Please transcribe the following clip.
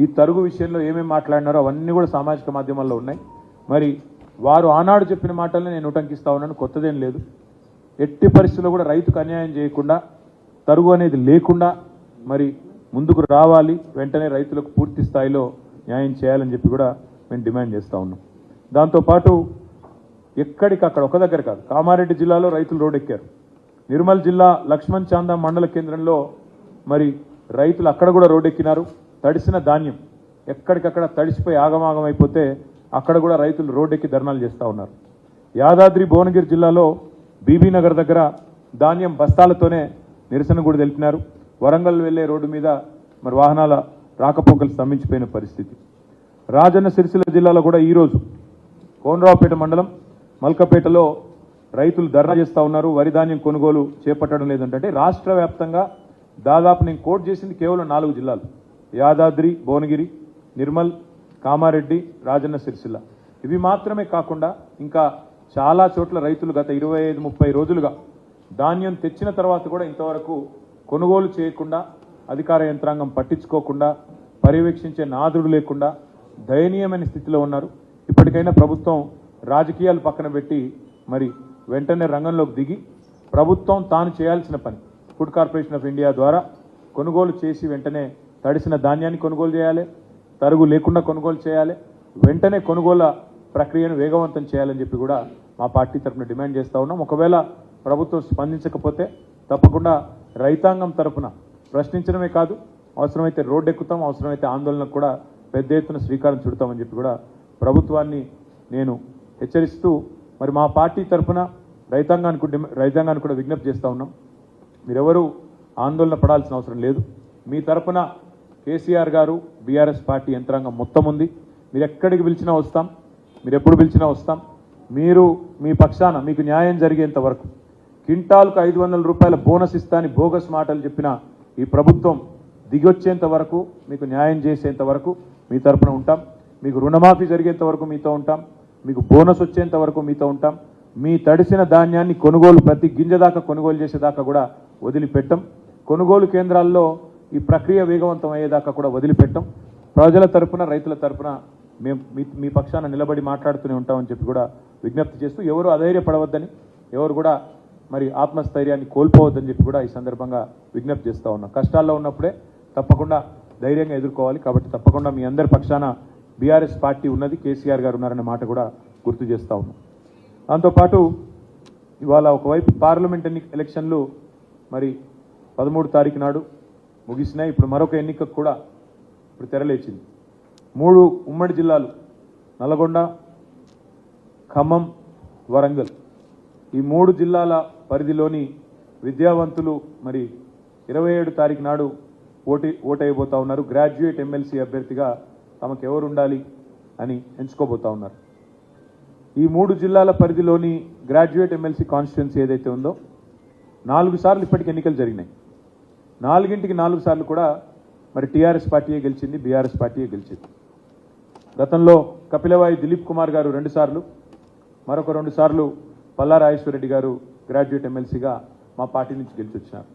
ఈ తరుగు విషయంలో ఏమేమి మాట్లాడినారో అవన్నీ కూడా సామాజిక మాధ్యమాల్లో ఉన్నాయి. మరి వారు ఆనాడు చెప్పిన మాటల్ని నేను ఉటంకిస్తా ఉన్నాను, కొత్తదేం లేదు. ఎట్టి పరిస్థితుల్లో కూడా రైతుకు అన్యాయం చేయకుండా, తరుగు అనేది లేకుండా మరి ముందుకు రావాలి, వెంటనే రైతులకు పూర్తి స్థాయిలో న్యాయం చేయాలని చెప్పి కూడా మేము డిమాండ్ చేస్తూ ఉన్నాం. దాంతోపాటు ఎక్కడికక్కడ ఒక దగ్గర కాదు, కామారెడ్డి జిల్లాలో రైతులు రోడ్డెక్కారు. నిర్మల్ జిల్లా లక్ష్మణ్ చాందా మండల కేంద్రంలో మరి రైతులు అక్కడ కూడా రోడ్డెక్కినారు. తడిసిన ధాన్యం ఎక్కడికక్కడ తడిసిపోయి ఆగమాగం అయిపోతే అక్కడ కూడా రైతులు రోడ్డెక్కి ధర్నాలు చేస్తూ ఉన్నారు. యాదాద్రి భువనగిరి జిల్లాలో బీబీనగర్ దగ్గర ధాన్యం బస్తాలతోనే నిరసన కూడా తెలిపినారు. వరంగల్ వెళ్లే రోడ్డు మీద మరి వాహనాల రాకపోకలు స్తంభించిపోయిన పరిస్థితి. రాజన్న సిరిసిల్ల జిల్లాలో కూడా ఈరోజు కోనరావుపేట మండలం మల్కపేటలో రైతులు ధర్నా చేస్తూ ఉన్నారు. వరి ధాన్యం కొనుగోలు చేపట్టడం లేదంటే రాష్ట్ర వ్యాప్తంగా దాదాపు నేను కోట్ చేసింది కేవలం 4 జిల్లాలు: యాదాద్రి, భువనగిరి, నిర్మల్, కామారెడ్డి, రాజన్న సిరిసిల్ల. ఇవి మాత్రమే కాకుండా ఇంకా చాలా చోట్ల రైతులు గత 25-30 రోజులుగా ధాన్యం తెచ్చిన తర్వాత కూడా ఇంతవరకు కొనుగోలు చేయకుండా, అధికార యంత్రాంగం పట్టించుకోకుండా, పర్యవేక్షించే నాదుడు లేకుండా దయనీయమైన స్థితిలో ఉన్నారు. ఇప్పటికైనా ప్రభుత్వం రాజకీయాలు పక్కన పెట్టి మరి వెంటనే రంగంలోకి దిగి ప్రభుత్వం తాను చేయాల్సిన పని ఫుడ్ కార్పొరేషన్ ఆఫ్ ఇండియా ద్వారా కొనుగోలు చేసి వెంటనే తడిసిన ధాన్యాన్ని కొనుగోలు చేయాలి, తరుగు లేకుండా కొనుగోలు చేయాలి, వెంటనే కొనుగోలు ప్రక్రియను వేగవంతం చేయాలని చెప్పి కూడా మా పార్టీ తరఫున డిమాండ్ చేస్తూ ఉన్నాం. ఒకవేళ ప్రభుత్వం స్పందించకపోతే తప్పకుండా రైతాంగం తరఫున ప్రశ్నించడమే కాదు, అవసరమైతే రోడ్డు ఎక్కుతాం, అవసరమైతే ఆందోళనకు కూడా పెద్ద ఎత్తున శ్రీకారం చుడతామని చెప్పి కూడా ప్రభుత్వాన్ని నేను హెచ్చరిస్తూ మరి మా పార్టీ తరఫున రైతాంగానికి కూడా విజ్ఞప్తి చేస్తూ ఉన్నాం. మీరెవరూ ఆందోళన పడాల్సిన అవసరం లేదు. మీ తరఫున కేసీఆర్ గారు, బీఆర్ఎస్ పార్టీ యంత్రాంగం మొత్తం ఉంది. మీరు ఎక్కడికి పిలిచినా వస్తాం, మీరు ఎప్పుడు పిలిచినా వస్తాం. మీరు మీ పక్షాన మీకు న్యాయం జరిగేంత వరకు, క్వింటాల్కు 500 రూపాయల బోనస్ ఇస్తా అని బోగస్ మాటలు చెప్పిన ఈ ప్రభుత్వం దిగొచ్చేంత వరకు, మీకు న్యాయం చేసేంత వరకు మీ తరఫున ఉంటాం. మీకు రుణమాఫీ జరిగేంత వరకు మీతో ఉంటాం. మీకు బోనస్ వచ్చేంత వరకు మీతో ఉంటాం. మీ తడిసిన ధాన్యాన్ని కొనుగోలు ప్రతి గింజ దాకా కొనుగోలు చేసేదాకా కూడా వదిలిపెట్టం. కొనుగోలు కేంద్రాల్లో ఈ ప్రక్రియ వేగవంతం అయ్యేదాకా కూడా వదిలిపెట్టం. ప్రజల తరఫున, రైతుల తరఫున మేము మీ పక్షాన నిలబడి మాట్లాడుతూనే ఉంటామని చెప్పి కూడా విజ్ఞప్తి చేస్తూ, ఎవరు అధైర్యపడవద్దని, ఎవరు కూడా మరి ఆత్మస్థైర్యాన్ని కోల్పోవద్దని చెప్పి కూడా ఈ సందర్భంగా విజ్ఞప్తి చేస్తూ ఉన్నాం. కష్టాల్లో ఉన్నప్పుడే తప్పకుండా ధైర్యంగా ఎదుర్కోవాలి. కాబట్టి తప్పకుండా మీ అందరి పక్షాన బీఆర్ఎస్ పార్టీ ఉన్నది, కేసీఆర్ గారు ఉన్నారనే మాట కూడా గుర్తు చేస్తూ ఉన్నాం. దాంతోపాటు ఇవాళ ఒకవైపు పార్లమెంట్ ఎలక్షన్లు మరి 13 తారీఖు నాడు ముగిసినాయి. ఇప్పుడు మరొక ఎన్నికకు కూడా ఇప్పుడు తెరలేచింది. 3 ఉమ్మడి జిల్లాలు నల్గొండ, ఖమ్మం, వరంగల్, ఈ 3 జిల్లాల పరిధిలోని విద్యావంతులు మరి 27 తారీఖు నాడు ఓటైపోతా ఉన్నారు. గ్రాడ్యుయేట్ ఎమ్మెల్సీ అభ్యర్థిగా తమకు ఎవరు ఉండాలి అని ఎంచుకోబోతా ఉన్నారు. ఈ 3 జిల్లాల పరిధిలోని గ్రాడ్యుయేట్ ఎమ్మెల్సీ కాన్స్టిట్యున్సీ ఏదైతే ఉందో 4 సార్లు ఇప్పటికి ఎన్నికలు జరిగినాయి. 4ంటికి 4 సార్లు కూడా మరి టీఆర్ఎస్ పార్టీయే గెలిచింది, బీఆర్ఎస్ పార్టీయే గెలిచింది. గతంలో కపిలవాయి దిలీప్ కుమార్ గారు 2 సార్లు, మరొక 2 సార్లు పల్లా రాజేశ్వరరెడ్డి గారు గ్రాడ్యుయేట్ ఎమ్మెల్సీగా మా పార్టీ నుంచి గెలిచి వచ్చినారు.